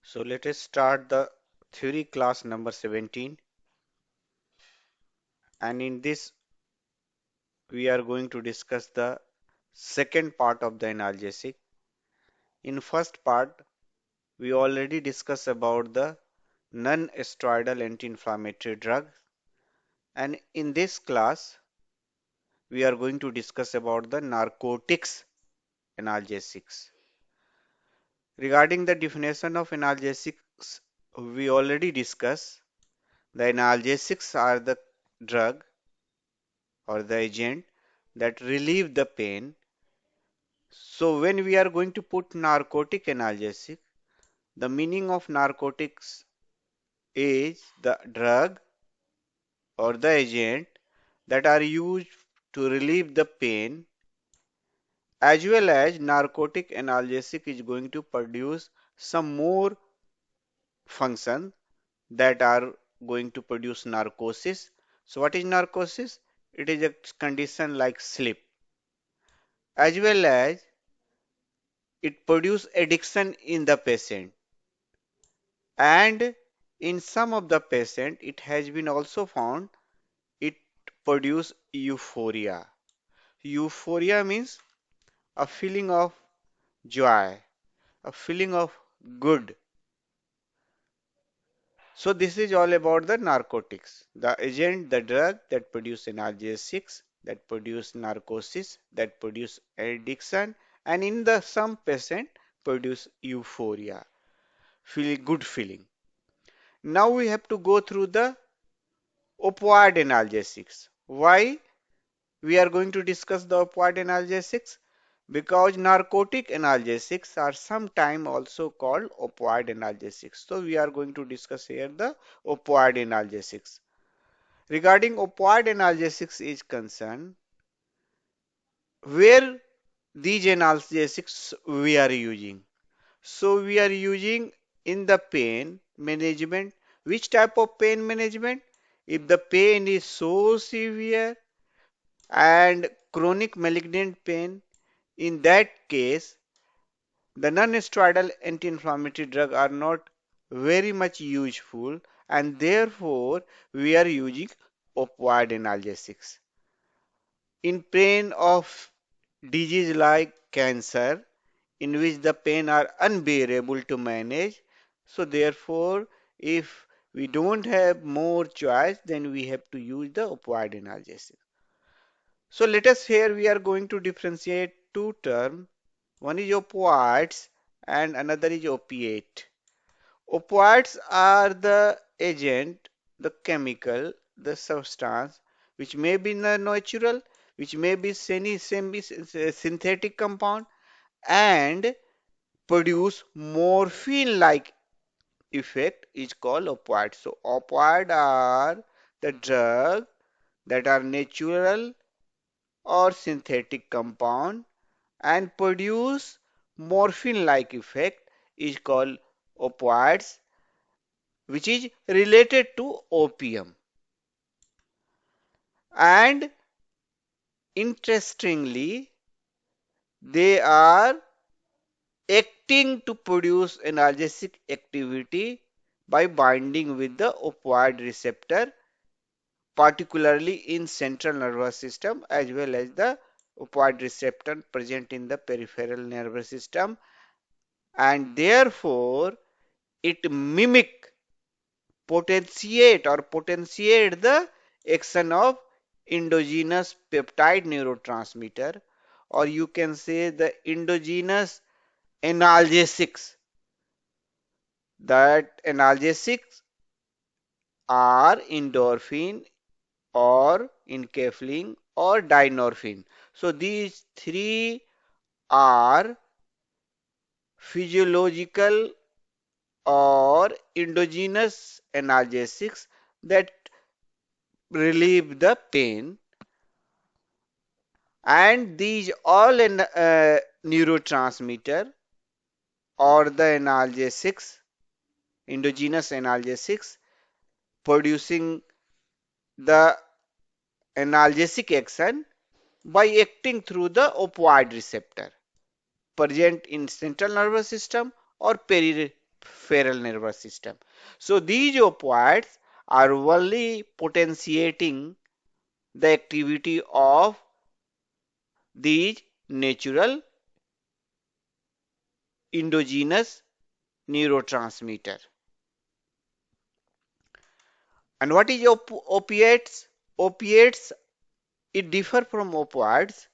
So let us start the theory class number 17, and in this we are going to discuss the second part of the analgesic. In first part we already discussed about the non-steroidal anti-inflammatory drug, and in this class we are going to discuss about the narcotics analgesics. Regarding the definition of analgesics, we already discussed the analgesics are the drug or the agent that relieve the pain. So when we are going to put narcotic analgesic, the meaning of narcotics is the drug or the agent that are used to relieve the pain, as well as narcotic analgesic is going to produce some more function that are going to produce narcosis. So what is narcosis? It is a condition like sleep, as well as it produce addiction in the patient, and in some of the patient it has been also found it produce euphoria. Euphoria means a feeling of joy, a feeling of good. So this is all about the narcotics, the agent, the drug that produce analgesics, that produce narcosis, that produce addiction, and in the some patient produce euphoria, feel good feeling. Now we have to go through the opioid analgesics. Why we are going to discuss the opioid analgesics? Because narcotic analgesics are sometimes also called opioid analgesics. So we are going to discuss here the opioid analgesics. Regarding opioid analgesics is concerned, where these analgesics we are using. So we are using in the pain management. Which type of pain management? If the pain is so severe and chronic malignant pain, in that case, the non-steroidal anti-inflammatory drugs are not very much useful, and therefore we are using opioid analgesics. In pain of disease like cancer, in which the pain are unbearable to manage, so therefore if we don't have more choice, then we have to use the opioid analgesic. So let us here we are going to differentiate two terms. One is opioids and another is opiate. Opioids are the agent, the chemical, the substance which may be natural, which may be semi synthetic compound, and produce morphine-like effect is called opioid. So opioid are the drug that are natural or synthetic compound and produce morphine-like effect is called opioids, which is related to opium. And interestingly, they are acting to produce analgesic activity by binding with the opioid receptor, particularly in central nervous system, as well as the opioid receptor present in the peripheral nervous system, and therefore it mimic, potentiate the action of endogenous peptide neurotransmitter, or you can say the endogenous analgesics. That analgesics are endorphin or enkephalin or dynorphin. So these three are physiological or endogenous analgesics that relieve the pain, and these all neurotransmitter or the analgesics, endogenous analgesics, producing the analgesic action by acting through the opioid receptor present in central nervous system or peripheral peripheral nervous system. So these opioids are only potentiating the activity of these natural endogenous neurotransmitter. And what is opiates? Opiates, it differ from opioids.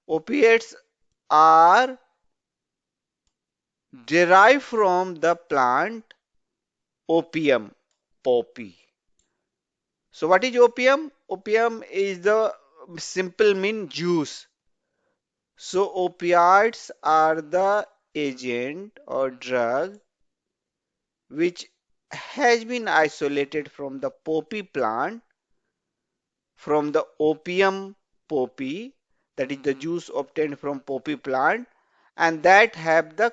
Opiates are derived from the plant opium, poppy. So what is opium? Opium is the simple mean juice. So opioids are the agent or drug which has been isolated from the poppy plant, from the opium poppy, that is the juice obtained from poppy plant, and that have the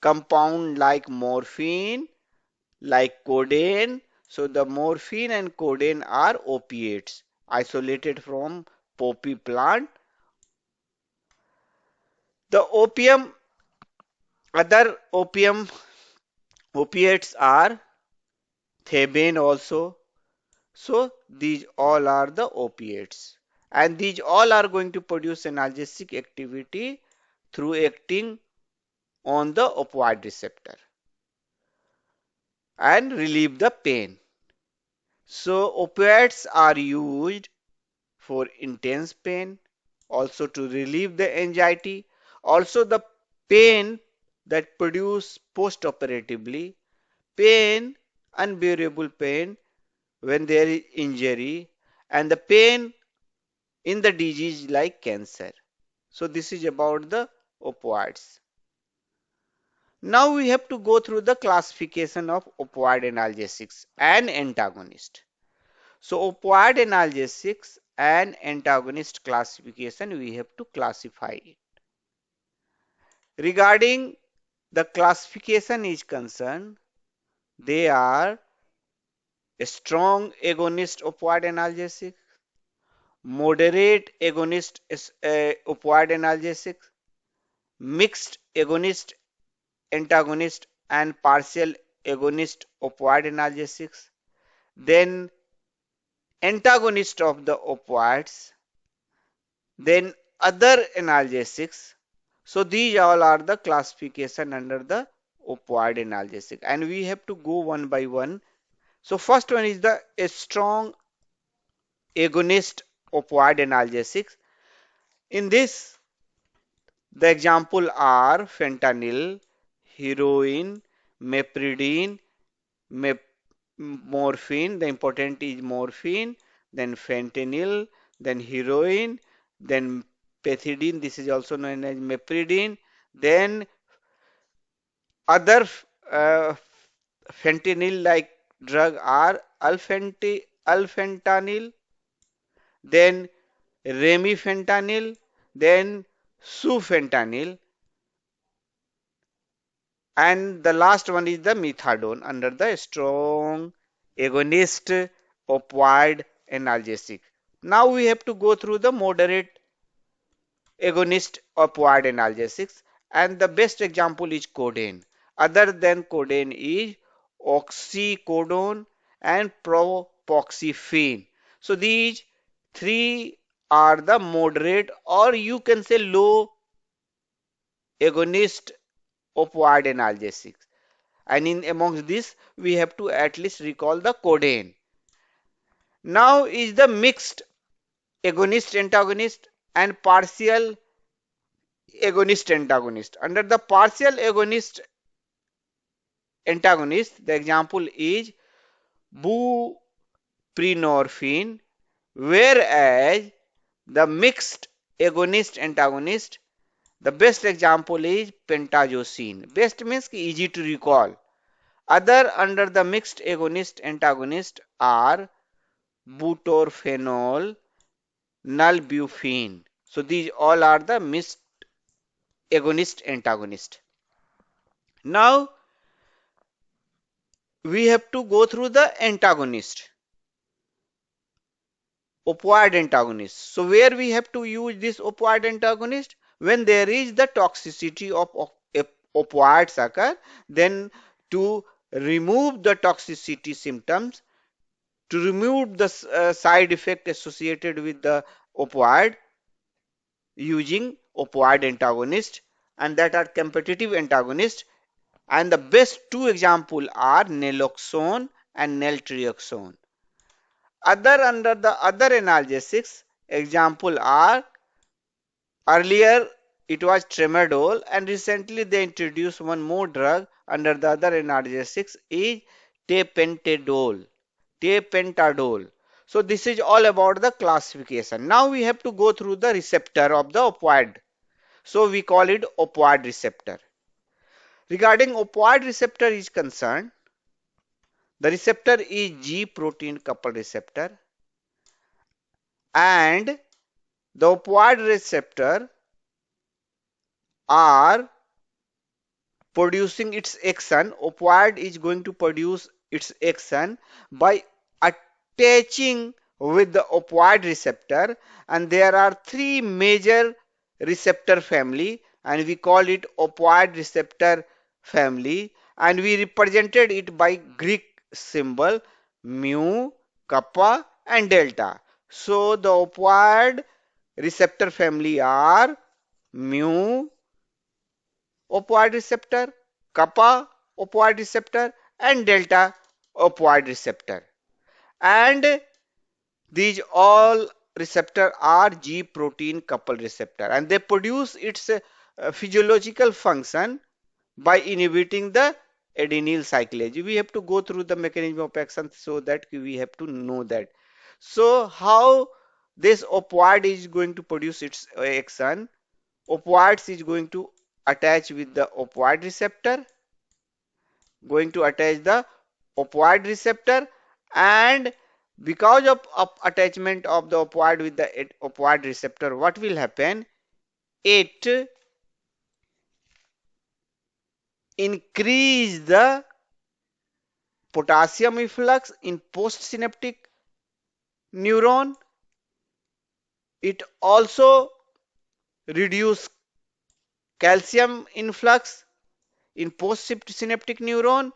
compound like morphine, like codeine. So the morphine and codeine are opiates isolated from poppy plant. The opium, other opium opiates are thebaine also. So these all are the opiates. And these all are going to produce analgesic activity through acting on the opioid receptor and relieve the pain. So opioids are used for intense pain, also to relieve the anxiety, also the pain that produce post-operatively, pain, unbearable pain when there is injury, and the pain in the disease like cancer. So this is about the opioids. Now we have to go through the classification of opioid analgesics and antagonist. So opioid analgesics and antagonist classification we have to classify it. Regarding the classification is concerned, they are a strong agonist opioid analgesic, moderate agonist opioid analgesic, mixed agonist antagonist and partial agonist opioid analgesics, then antagonist of the opioids, then other analgesics. So these all are the classification under the opioid analgesic, and we have to go one by one. So first one is the a strong agonist opioid analgesics. In this, the example are fentanyl, heroin, mepridine, morphine. The important is morphine, then fentanyl, then heroin, then pethidine. This is also known as mepridine. Then other fentanyl-like drug are alfentanil, then remifentanil, then sufentanil, and the last one is the methadone under the strong agonist opioid analgesic. Now we have to go through the moderate agonist opioid analgesics, and the best example is codeine. Other than codeine is oxycodone and propoxyphene. So these three are the moderate, or you can say low agonist opioid analgesics. And in amongst this, we have to at least recall the codeine. Now is the mixed agonist antagonist and partial agonist antagonist. Under the partial agonist antagonist, the example is buprenorphine, whereas the mixed agonist antagonist, the best example is pentazocine. Best means easy to recall. Other under the mixed agonist antagonist are butorphanol, nalbuphine. So these all are the mixed agonist antagonist. Now we have to go through the antagonist, opioid antagonist. So where we have to use this opioid antagonist? When there is the toxicity of opioids occur, then to remove the toxicity symptoms, to remove the side effect associated with the opioid using opioid antagonist, and that are competitive antagonist. And the best two examples are naloxone and naltrexone. Other under the other analgesics example are earlier it was tramadol, and recently they introduced one more drug under the other analgesics is tapentadol. Tapentadol. So this is all about the classification. Now we have to go through the receptor of the opioid. So we call it opioid receptor. Regarding opioid receptor is concerned, the receptor is G protein coupled receptor, and the opioid receptor are producing its action. Opioid is going to produce its action by attaching with the opioid receptor, and there are three major receptor family, and we call it opioid receptor family, and we represented it by Greek symbol mu, kappa and delta. So the opioid receptor family are mu opioid receptor, kappa opioid receptor and delta opioid receptor. And these all receptor are G protein coupled receptor, and they produce its physiological function by inhibiting the adenyl cyclase. We have to go through the mechanism of action so that we have to know that. So how this opioid is going to produce its action? Opioids is going to attach with the opioid receptor, going to attach the opioid receptor, and because of attachment of the opioid with the opioid receptor, what will happen? It increase the potassium efflux in postsynaptic neuron. It also reduce calcium influx in postsynaptic neuron,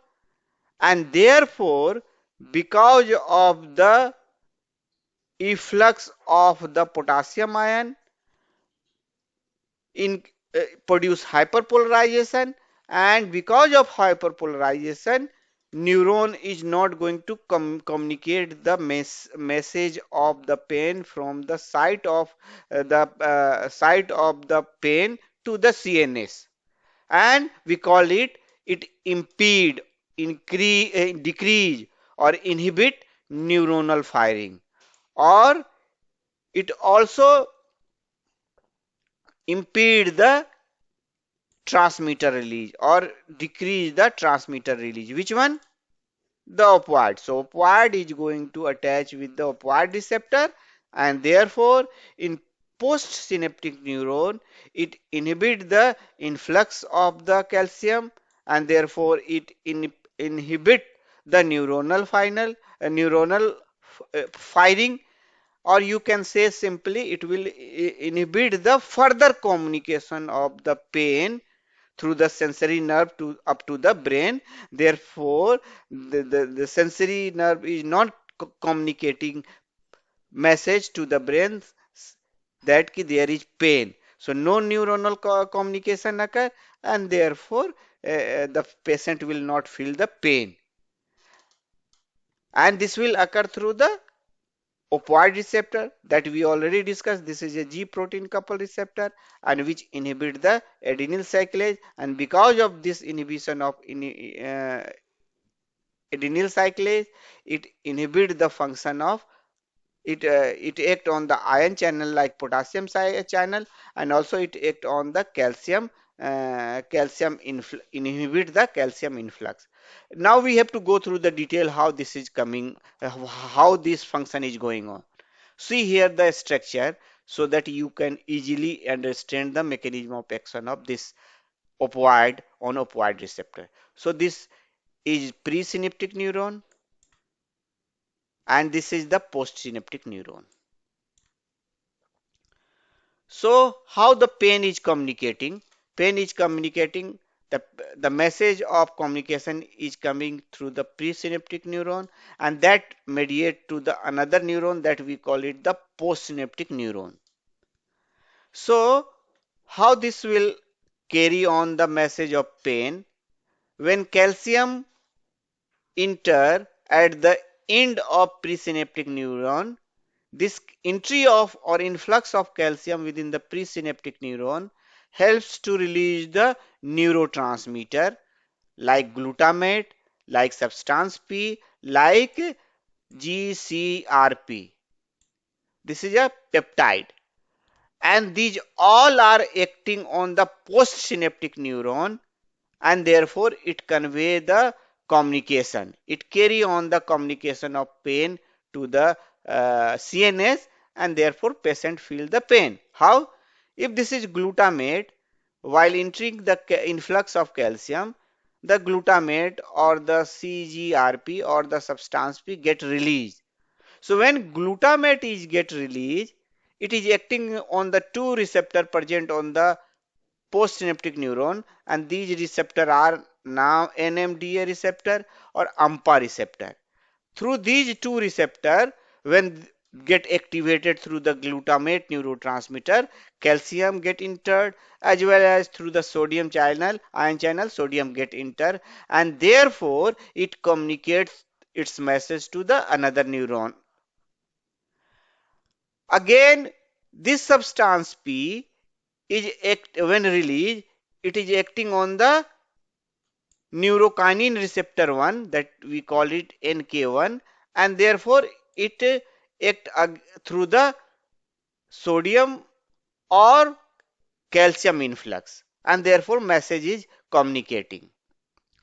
and therefore because of the efflux of the potassium ion in produce hyperpolarization, and because of hyperpolarization neuron is not going to communicate the message of the pain from the site of the pain to the CNS, and we call it impede, increase, decrease or inhibit neuronal firing, or it also impede the transmitter release or decrease the transmitter release. Which one? The opioid. So opioid is going to attach with the opioid receptor, and therefore in postsynaptic neuron it inhibits the influx of the calcium, and therefore it inhibit the neuronal firing, or you can say simply it will inhibit the further communication of the pain through the sensory nerve to up to the brain. Therefore the sensory nerve is not communicating message to the brain that there is pain, so no neuronal communication occur, and therefore the patient will not feel the pain, and this will occur through the opioid receptor that we already discussed. This is a G protein coupled receptor, and which inhibit the adenyl cyclase, and because of this inhibition of adenyl cyclase, it inhibit the function of it act on the ion channel like potassium channel, and also it act on the inhibit the calcium influx. Now we have to go through the detail how this is coming, how this function is going on. See here the structure so that you can easily understand the mechanism of action of this opioid on opioid receptor. So this is presynaptic neuron, and this is the postsynaptic neuron. So how the pain is communicating? Pain is communicating the, the message of communication is coming through the presynaptic neuron, and that mediate to the another neuron that we call it the postsynaptic neuron. So how this will carry on the message of pain? When calcium enter at the end of presynaptic neuron, this entry of or influx of calcium within the presynaptic neuron helps to release the neurotransmitter like glutamate, like substance P, like GCRP. This is a peptide, and these all are acting on the postsynaptic neuron, and therefore it convey the communication. It carry on the communication of pain to the CNS, and therefore patient feel the pain. How? If this is glutamate, while entering the influx of calcium, the glutamate or the CGRP or the substance P get released. So when glutamate is get released, it is acting on the two receptor present on the postsynaptic neuron, and these receptor are now NMDA receptor or AMPA receptor. Through these two receptor, when get activated through the glutamate neurotransmitter, calcium get entered, as well as through the sodium channel, ion channel, sodium get entered, and therefore it communicates its message to the another neuron. Again, this substance P is when released, it is acting on the neurokinin receptor 1, that we call it NK1, and therefore it act through the sodium or calcium influx, and therefore message is communicating.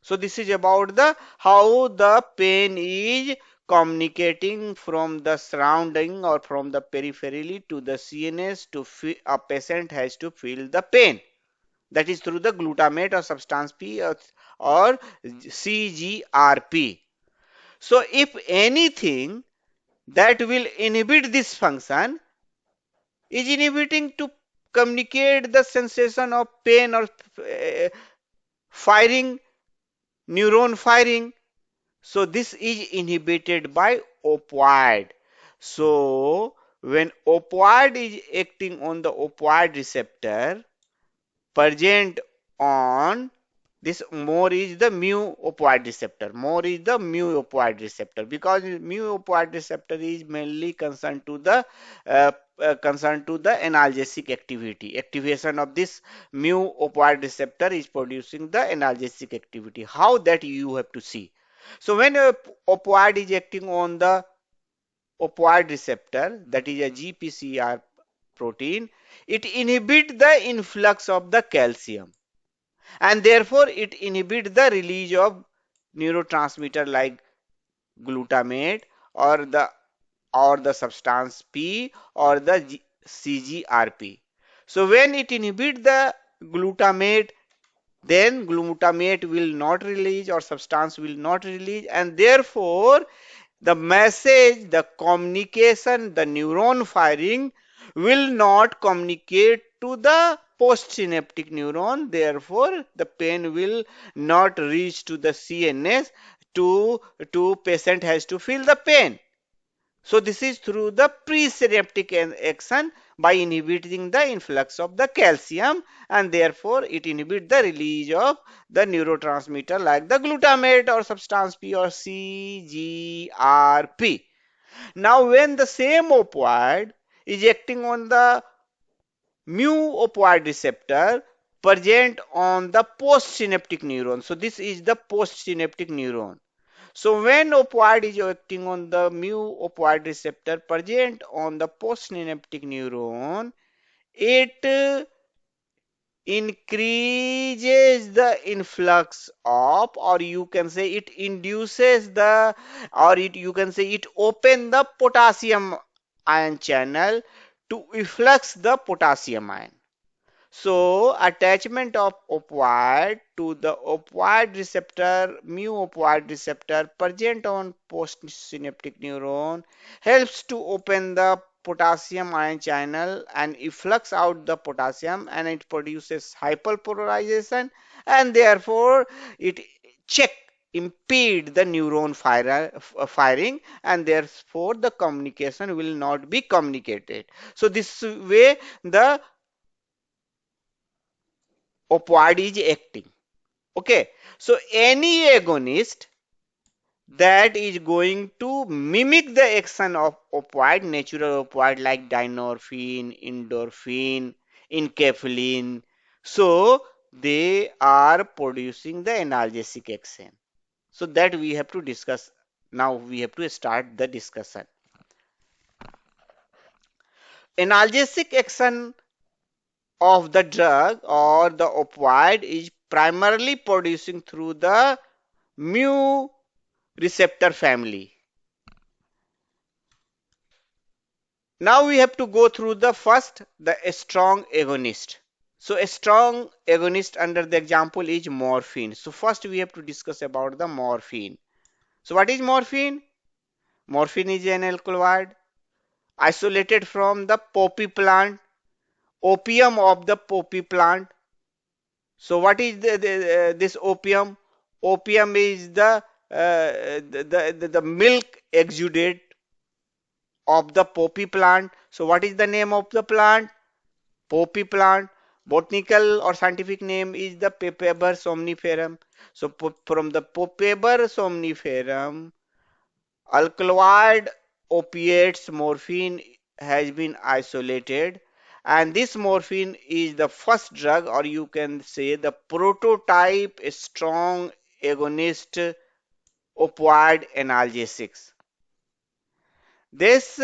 So this is about the how the pain is communicating from the surrounding or from the peripherally to the CNS to a patient has to feel the pain. That is through the glutamate or substance P or CGRP. So if anything that will inhibit this function is inhibiting to communicate the sensation of pain or firing, neuron firing, so this is inhibited by opioid. So when opioid is acting on the opioid receptor, present on this, more is the mu opioid receptor. More is the mu opioid receptor, because mu opioid receptor is mainly uh, concerned to the analgesic activity. Activation of this mu opioid receptor is producing the analgesic activity. How that you have to see. So when a opioid is acting on the opioid receptor, that is a GPCR protein, it inhibits the influx of the calcium, and therefore it inhibits the release of neurotransmitter like glutamate or the substance P or the CGRP. So when it inhibits the glutamate, then glutamate will not release or substance will not release, and therefore the message, the communication, the neuron firing will not communicate to the postsynaptic neuron. Therefore, the pain will not reach to the CNS to patient has to feel the pain. So this is through the presynaptic action by inhibiting the influx of the calcium, and therefore it inhibits the release of the neurotransmitter like the glutamate or substance P or CGRP. Now when the same opioid is acting on the mu opioid receptor present on the postsynaptic neuron. So this is the postsynaptic neuron. So when opioid is acting on the mu opioid receptor present on the postsynaptic neuron, it increases the influx of, or you can say it induces the, or it you can say it open the potassium ion channel to efflux the potassium ion. So attachment of opioid to the opioid receptor, mu opioid receptor present on postsynaptic neuron helps to open the potassium ion channel and efflux out the potassium, and it produces hyperpolarization, and therefore it check impede the firing, and therefore the communication will not be communicated. So this way the opioid is acting. Okay, so any agonist that is going to mimic the action of opioid, natural opioid like dynorphin, endorphin, enkephalin. So they are producing the analgesic action. So that we have to discuss. Now we have to start the discussion. Analgesic action of the drug or the opioid is primarily producing through the mu receptor family. Now we have to go through the first, the strong agonist. So a strong agonist under the example is morphine. So first we have to discuss about the morphine. So what is morphine? Morphine is an alkaloid isolated from the poppy plant, opium of the poppy plant. So what is this opium? Opium is the milk exudate of the poppy plant. So what is the name of the plant? Poppy plant. Botanical or scientific name is the Papaver somniferum. So from the Papaver somniferum, alkaloid opiates morphine has been isolated, and this morphine is the first drug, or you can say the prototype strong agonist opioid analgesics. This,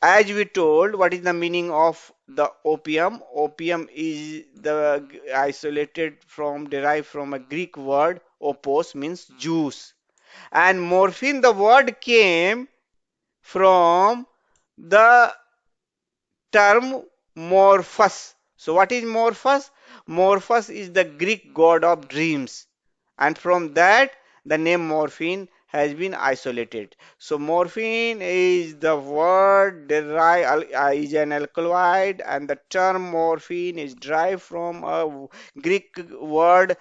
as we told, what is the meaning of the opium? Opium is the isolated from, derived from a Greek word opos, means juice, and morphine, the word came from the term Morphus. So what is Morphus? Morphus is the Greek god of dreams, and from that the name morphine has been isolated. So morphine is the word derived, is an alkaloid, and the term morphine is derived from a Greek word,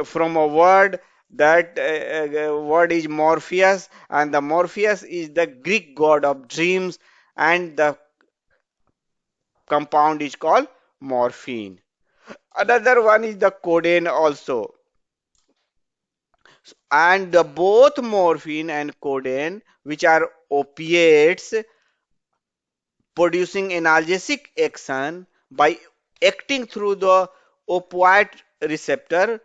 from a word, that word is Morpheus, and the Morpheus is the Greek god of dreams, and the compound is called morphine. Another one is the codeine also. And both morphine and codeine, which are opiates, producing analgesic action by acting through the opioid receptor,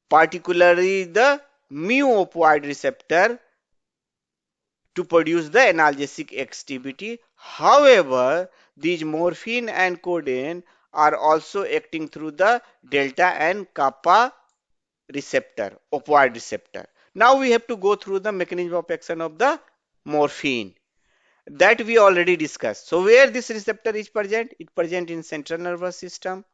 particularly the mu opioid receptor, to produce the analgesic activity. However, these morphine and codeine are also acting through the delta and kappa receptor, opioid receptor. Now we have to go through the mechanism of action of the morphine that we already discussed. So where this receptor is present? It present in central nervous system,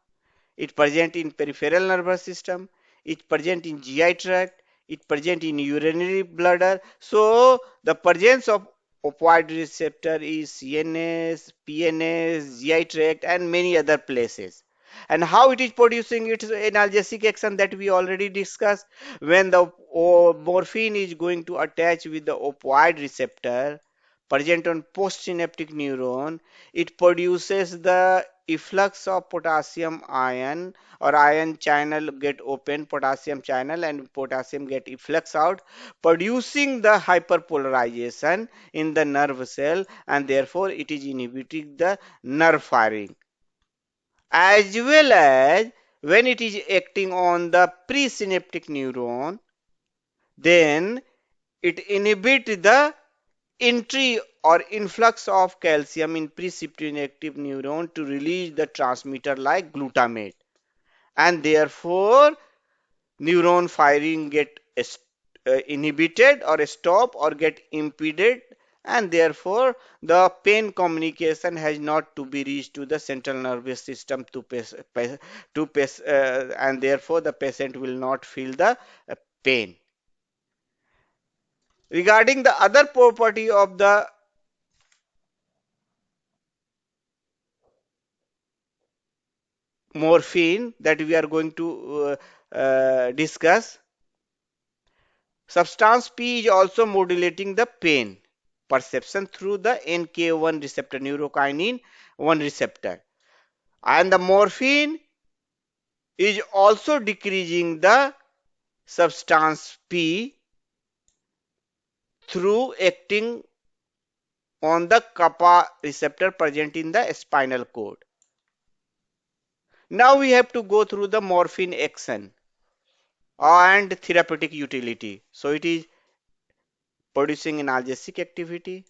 it present in peripheral nervous system, it present in GI tract, it present in urinary bladder. So the presence of opioid receptor is CNS, PNS, GI tract, and many other places. And how it is producing its analgesic action, that we already discussed. When the morphine is going to attach with the opioid receptor present on postsynaptic neuron, it produces the efflux of potassium ion, or ion channel get open, potassium channel, and potassium get efflux out, producing the hyperpolarization in the nerve cell, and therefore it is inhibiting the nerve firing. As well as when it is acting on the presynaptic neuron, then it inhibits the entry or influx of calcium in presynaptic neuron to release the transmitter like glutamate, and therefore neuron firing get inhibited or stop or get impeded, and therefore the pain communication has not to be reached to the central nervous system and therefore the patient will not feel the pain. Regarding the other property of the morphine that we are going to discuss, substance P is also modulating the pain perception through the NK1 receptor, neurokinin 1 receptor. And the morphine is also decreasing the substance P through acting on the kappa receptor present in the spinal cord. Now we have to go through the morphine action and therapeutic utility. So it is producing analgesic activity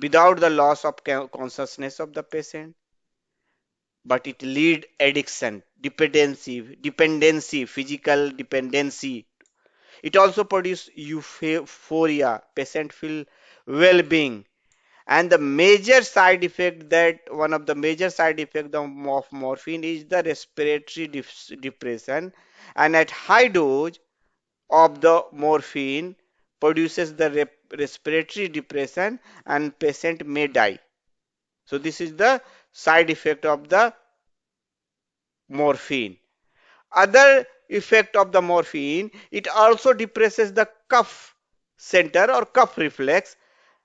without the loss of consciousness of the patient, but it lead addiction, dependency, physical dependency. It also produce euphoria, patient feel well-being. And the major side effect, that one of the major side effect of morphine is the respiratory depression. And at high dose of the morphine produces the respiratory depression and patient may die. So this is the side effect of the morphine. Other effect of the morphine, it also depresses the cough center or cough reflex,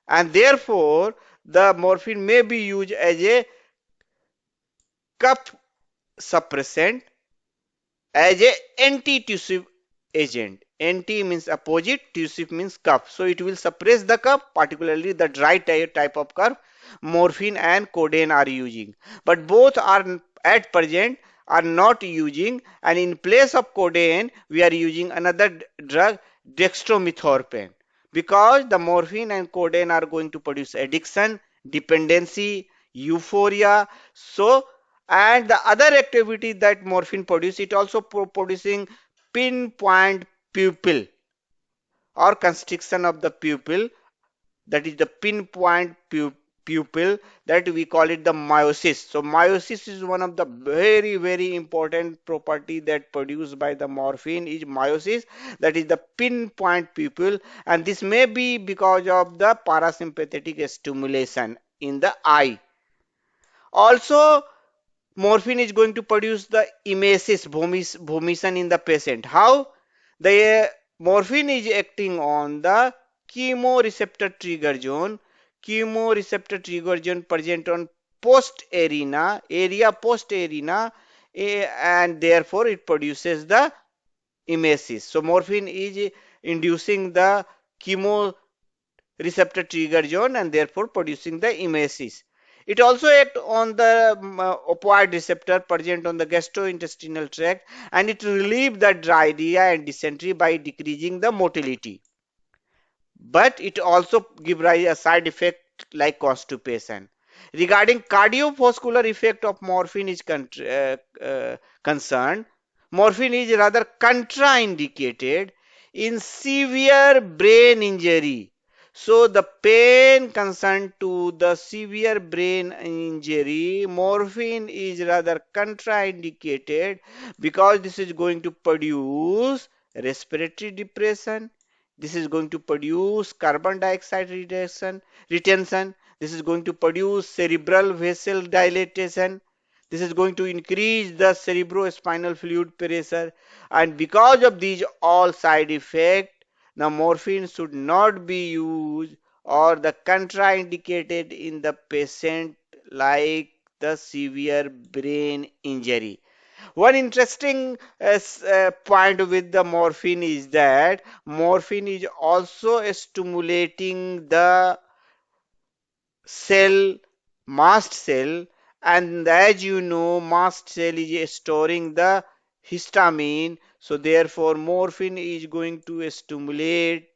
and therefore the morphine may be used as a cough suppressant, as a anti-tussive agent. Anti means opposite, tussive means cough. So it will suppress the cough, particularly the dry type of cough. Morphine and codeine are using, but both are at present are not using, and in place of codeine we are using another drug, dextromethorphan, because the morphine and codeine are going to produce addiction, dependency, euphoria. So and the other activity that morphine produce, it also producing pinpoint pupil or constriction of the pupil, that is the pinpoint pupil, that we call it the meiosis. So meiosis is one of the very important property that produced by the morphine is meiosis, that is the pinpoint pupil, and this may be because of the parasympathetic stimulation in the eye. Also morphine is going to produce the emesis, vomison in the patient. How? The morphine is acting on the chemoreceptor trigger zone. Chemoreceptor trigger zone present on post post arena, and therefore it produces the emesis. So morphine is inducing the chemoreceptor trigger zone and therefore producing the emesis. It also acts on the opioid receptor present on the gastrointestinal tract, and it relieves the diarrhea and dysentery by decreasing the motility. But it also gives rise a side effect like constipation. Regarding cardiovascular effect of morphine is concerned, morphine is rather contraindicated in severe brain injury. So the pain concerned to the severe brain injury, morphine is rather contraindicated because this is going to produce respiratory depression. This is going to produce carbon dioxide retention. This is going to produce cerebral vessel dilatation. This is going to increase the cerebrospinal fluid pressure. And because of these all side effects, the morphine should not be used or the contraindicated in the patient like the severe brain injury. One interesting point with the morphine is that morphine is also stimulating the cell, mast cell, and as you know, mast cell is storing the histamine. So therefore, morphine is going to stimulate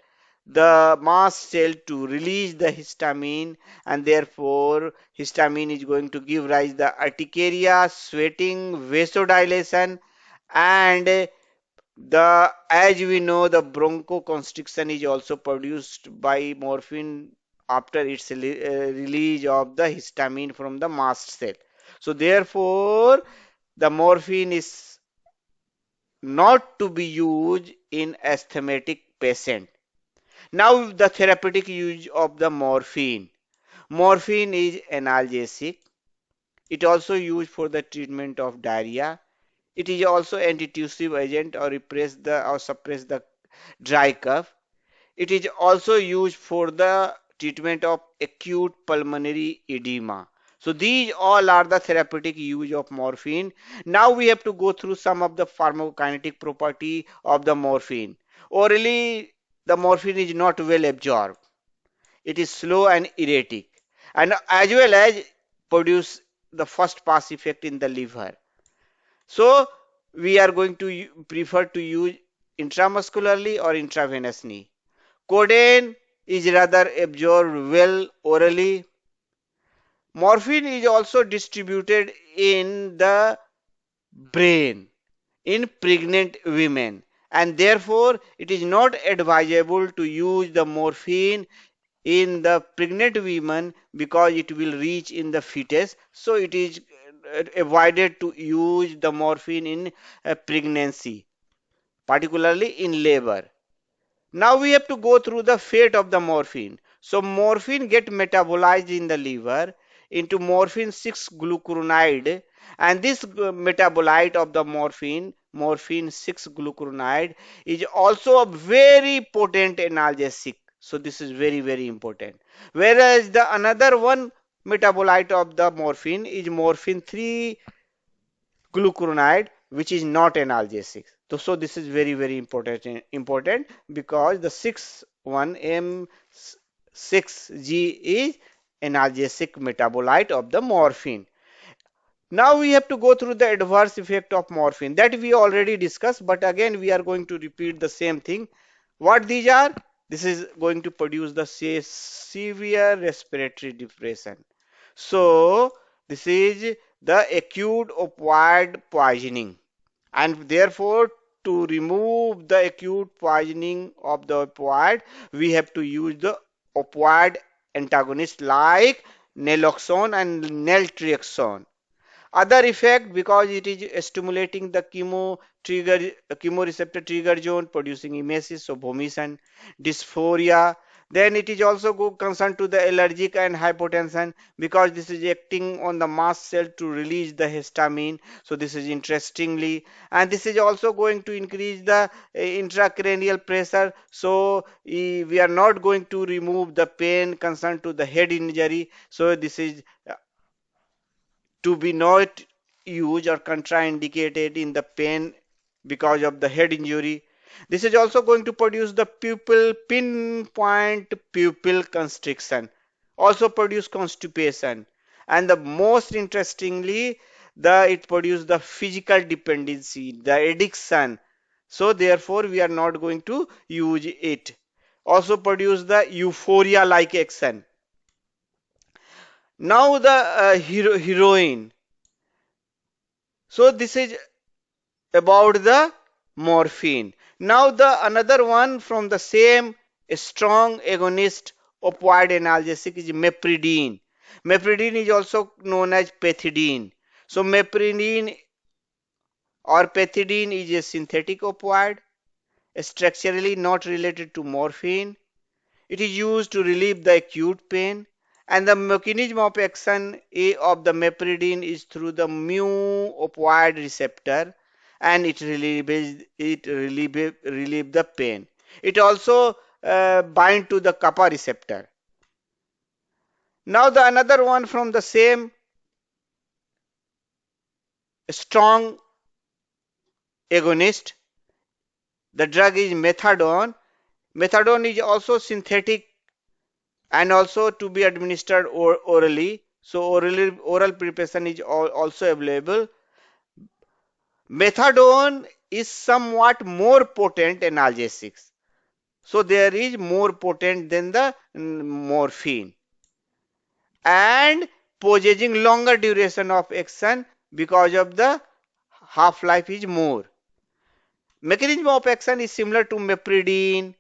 the mast cell to release the histamine, and therefore histamine is going to give rise the urticaria, sweating, vasodilation, and the as we know the bronchoconstriction is also produced by morphine after its release of the histamine from the mast cell. So therefore the morphine is not to be used in asthmatic patient. Now the therapeutic use of the morphine. Morphine is analgesic. It also used for the treatment of diarrhea. It is also antitussive agent or repress the or suppress the dry cough. It is also used for the treatment of acute pulmonary edema. So these all are the therapeutic use of morphine. Now we have to go through some of the pharmacokinetic property of the morphine. Orally, the morphine is not well absorbed. It is slow and erratic, and as well as produce the first pass effect in the liver. So we are going to prefer to use intramuscularly or intravenously. Codeine is rather absorbed well orally. Morphine is also distributed in the brain in pregnant women, and therefore it is not advisable to use the morphine in the pregnant women because it will reach in the fetus. So it is avoided to use the morphine in pregnancy, particularly in labor. Now we have to go through the fate of the morphine. So morphine get metabolized in the liver into morphine 6 glucuronide, and this metabolite of the morphine 6 glucuronide, is also a very potent analgesic. So this is very very important. Whereas the another one metabolite of the morphine is morphine 3 glucuronide, which is not analgesic. So this is very very important because the 6 1M6G is analgesic metabolite of the morphine. Now we have to go through the adverse effect of morphine that we already discussed, but again we are going to repeat the same thing. What these are? This is going to produce the severe respiratory depression. So this is the acute opioid poisoning, and therefore to remove the acute poisoning of the opioid, we have to use the opioid antagonist like naloxone and naltrexone. Other effect, because it is stimulating the chemoreceptor trigger zone, producing emesis, so vomition, dysphoria. Then it is also concerned to the allergic and hypotension because this is acting on the mast cell to release the histamine. So this is interestingly, and this is also going to increase the intracranial pressure. So we are not going to remove the pain concerned to the head injury. So this is to be not used or contraindicated in the pain because of the head injury. This is also going to produce the pupil pinpoint pupil constriction, also produce constipation, and the most interestingly, the it produce the physical dependency, the addiction. So therefore, we are not going to use it. Also produce the euphoria like action. Now the heroin. So this is about the morphine. Now the another one from the same strong agonist opioid analgesic is mepridine. Mepridine is also known as pethidine. So mepridine or pethidine is a synthetic opioid, structurally not related to morphine. It is used to relieve the acute pain, and the mechanism of action of the mepridine is through the mu opioid receptor, and relieve the pain. It also bind to the kappa receptor. Now the another one from the same strong agonist, the drug is methadone. Methadone is also synthetic and also to be administered orally. So oral preparation is also available. Methadone is somewhat more potent analgesics. So there is more potent than the morphine, and possessing longer duration of action because of the half life is more. Mechanism of action is similar to mepridine.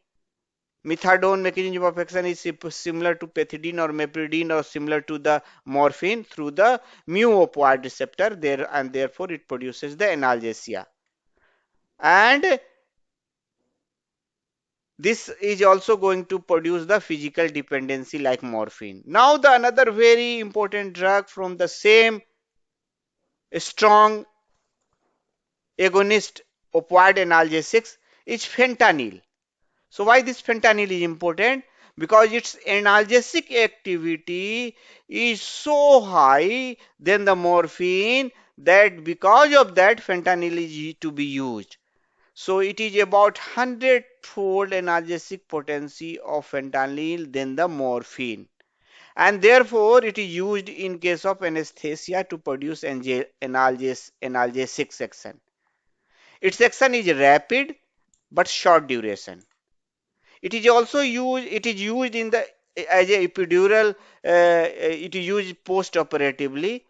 Methadone mechanism of action is similar to pethidine or mepridine or similar to the morphine through the mu opioid receptor there, and therefore it produces the analgesia. And this is also going to produce the physical dependency like morphine. Now the another very important drug from the same strong agonist opioid analgesics is fentanyl. So why this fentanyl is important? Because its analgesic activity is so high than the morphine that because of that fentanyl is to be used. So it is about 100-fold analgesic potency of fentanyl than the morphine. And therefore it is used in case of anesthesia to produce analgesic action. Its action is rapid but short duration. It is also used. It is used in the as a epidural. It is used post-operatively.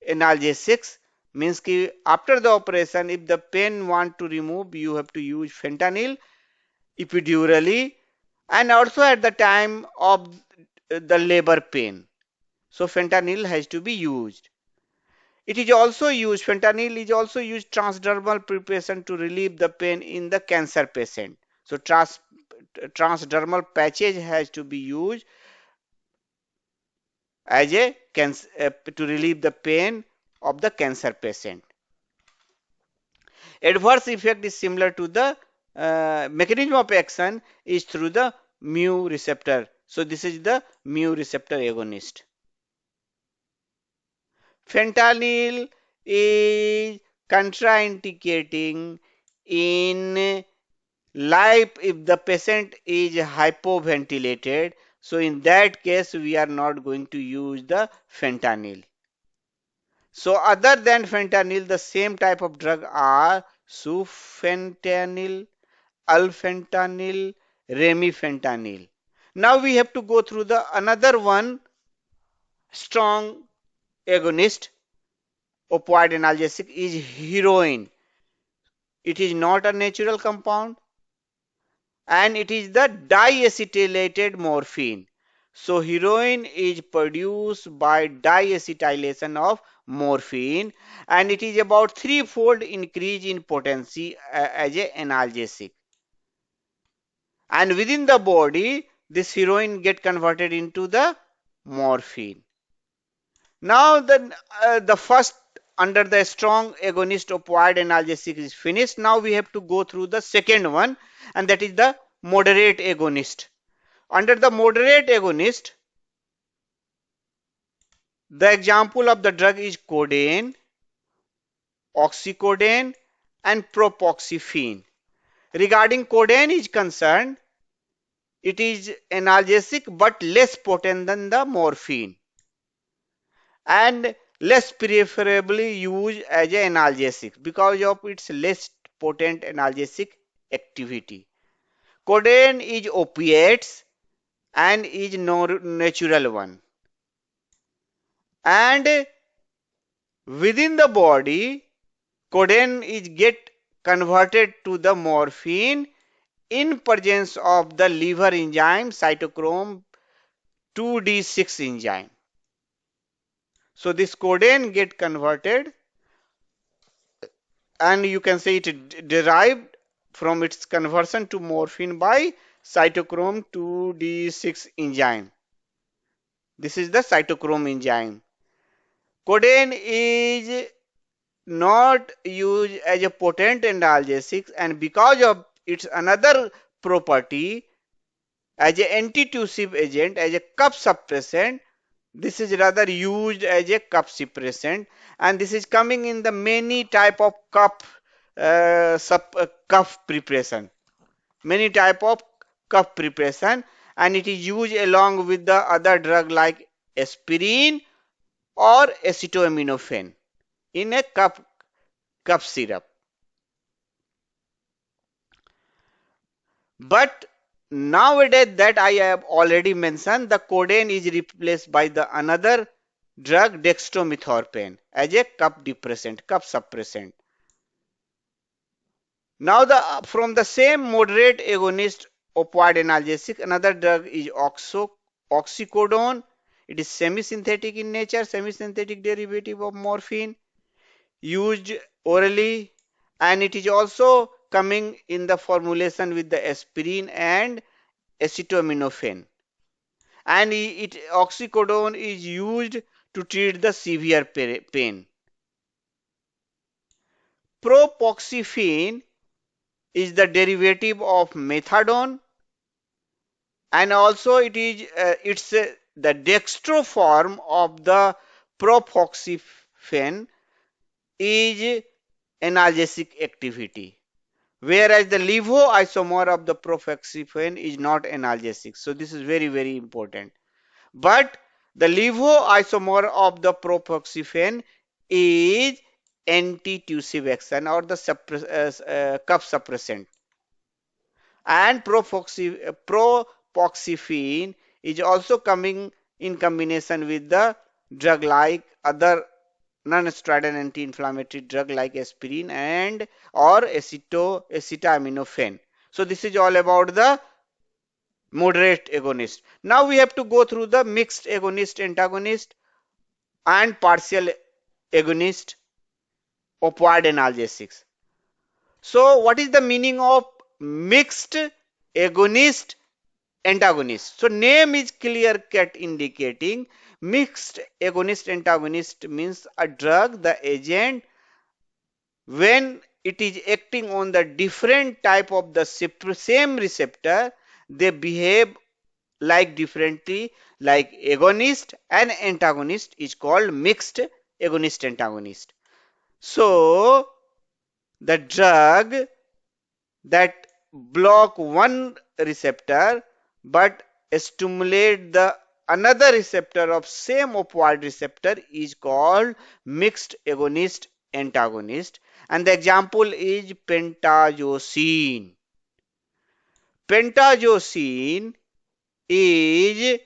Analgesics means कि after the operation, if the pain want to remove, you have to use fentanyl epidurally, and also at the time of the labor pain. So fentanyl has to be used. It is also used, fentanyl is also used transdermal preparation to relieve the pain in the cancer patient. So transdermal patches has to be used as a to relieve the pain of the cancer patient. Adverse effect is similar to the mechanism of action is through the mu receptor. So this is the mu receptor agonist. Fentanyl is contraindicating in life if the patient is hypoventilated. So in that case, we are not going to use the fentanyl. So other than fentanyl, the same type of drug are sufentanil, alfentanil, remifentanil. Now we have to go through the another one strong agonist opioid analgesic is heroin. It is not a natural compound and it is the diacetylated morphine. So heroin is produced by diacetylation of morphine and it is about threefold increase in potency as an analgesic. And within the body, this heroin get converted into the morphine. Now the first under the strong agonist opioid analgesic is finished. Now we have to go through the second one and that is the moderate agonist. Under the moderate agonist, the example of the drug is codeine, oxycodone and propoxyphene. Regarding codeine is concerned, it is analgesic but less potent than the morphine and less preferably used as an analgesic because of its less potent analgesic activity. Codeine is opiates and is no natural one. And within the body, codeine is get converted to the morphine in presence of the liver enzyme cytochrome 2D6 enzyme. So this codeine get converted and you can say it derived from its conversion to morphine by cytochrome 2D6 enzyme. This is the cytochrome enzyme. Codeine is not used as a potent analgesic and because of its another property as an antitussive agent, as a cough suppressant, this is rather used as a cough suppressant and this is coming in the many type of cough preparation. Many type of cough preparation and it is used along with the other drug like aspirin or acetaminophen in a cough syrup. But nowadays that I have already mentioned, the codeine is replaced by the another drug dextromethorphan as a cough depressant, cough suppressant. Now from the same moderate agonist opioid analgesic, another drug is oxycodone. It is semi-synthetic in nature, semi-synthetic derivative of morphine, used orally, and it is also coming in the formulation with the aspirin and acetaminophen. And oxycodone is used to treat the severe pain. Propoxyphene is the derivative of methadone, and also it's the dextro form of the propoxyphene is analgesic activity, whereas the levoisomer of the propoxyphene is not analgesic. So this is very, very important. But the levoisomer of the propoxyphene is antitussive action or the cough suppressant, and propoxyphene is also coming in combination with the drug like other non-steroidal anti-inflammatory drug like aspirin and or acetaminophen. So this is all about the moderate agonist. Now we have to go through the mixed agonist, antagonist, and partial agonist opioid analgesics. So what is the meaning of mixed agonist antagonist? So name is clear cut indicating mixed agonist antagonist means a drug, the agent, when it is acting on the different type of the same receptor, they behave like differently, like agonist and antagonist is called mixed agonist antagonist. So the drug that block one receptor but stimulate the another receptor of same opioid receptor is called mixed agonist antagonist, and the example is pentazocine. Pentazocine is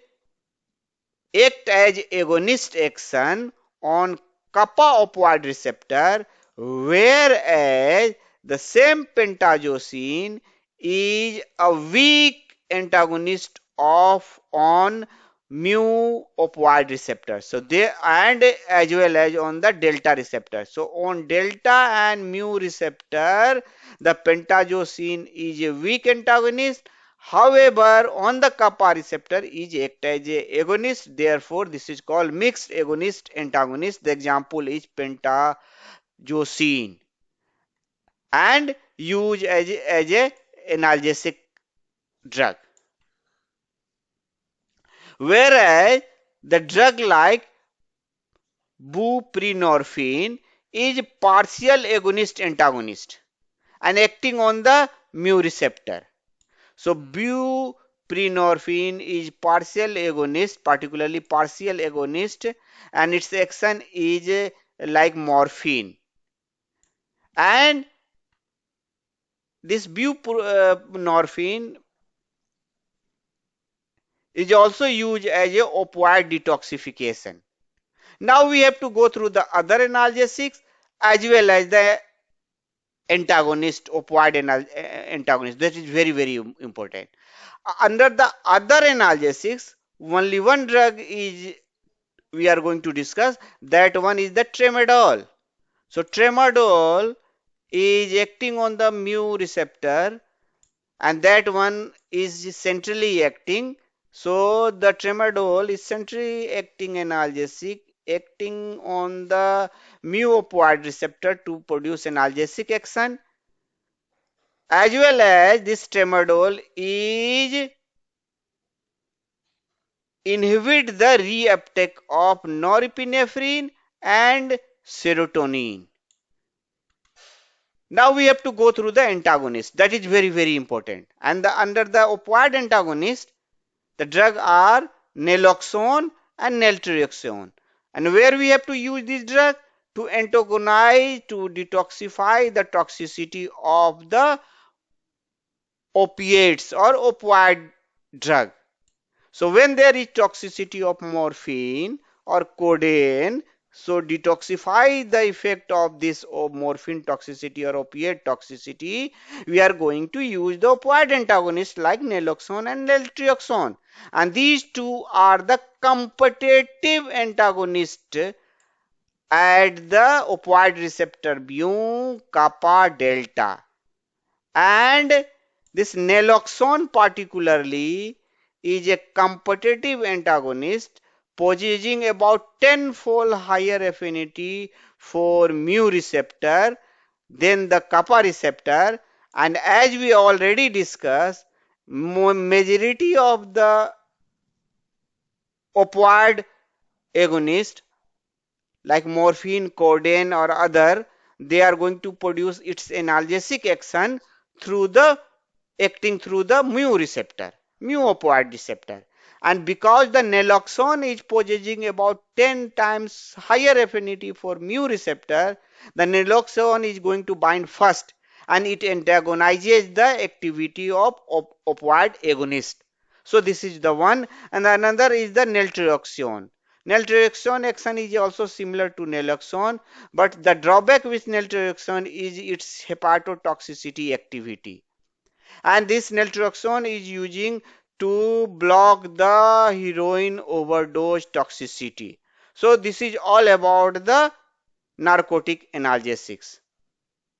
act as agonist action on kappa opioid receptor, whereas the same pentazocine is a weak antagonist of on mu opioid receptor. So they and as well as on the delta receptor. So on delta and mu receptor, the pentazocine is a weak antagonist. However, on the kappa receptor is act as a agonist. Therefore, this is called mixed agonist antagonist. The example is pentazocine and used as a analgesic drug. Whereas the drug like buprenorphine is partial agonist antagonist and acting on the mu receptor. So buprenorphine is partial agonist, particularly partial agonist, and its action is like morphine. And this buprenorphine is also used as a opioid detoxification. Now we have to go through the other analgesics as well as the antagonist, opioid antagonist. That is very, very important. Under the other analgesics, only one drug is we are going to discuss. That one is the tramadol. So tramadol is acting on the mu receptor, and that one is centrally acting. So the tramadol is centrally acting analgesic acting on the mu opioid receptor to produce analgesic action, as well as this tramadol is inhibit the reuptake of norepinephrine and serotonin. Now we have to go through the antagonist. That is very, very important. And under the opioid antagonist, the drug are naloxone and naltrexone. And where we have to use this drug? To antagonize, to detoxify the toxicity of the opiates or opioid drug. So when there is toxicity of morphine or codeine, so detoxify the effect of this morphine toxicity or opiate toxicity, we are going to use the opioid antagonist like naloxone and naltrexone. And these two are the competitive antagonists at the opioid receptor mu kappa delta. And this naloxone particularly is a competitive antagonist possessing about tenfold higher affinity for mu receptor then the kappa receptor, and as we already discussed, majority of the opioid agonist like morphine, codeine, or other, they are going to produce its analgesic action through the acting through the mu receptor, mu opioid receptor. And because the naloxone is possessing about 10 times higher affinity for mu receptor, the naloxone is going to bind first and it antagonizes the activity of opioid agonist. So this is the one, and another is the naltrexone. Naltrexone action is also similar to naloxone, but the drawback with naltrexone is its hepatotoxicity activity. And this naltrexone is using to block the heroin overdose toxicity. So this is all about the narcotic analgesics.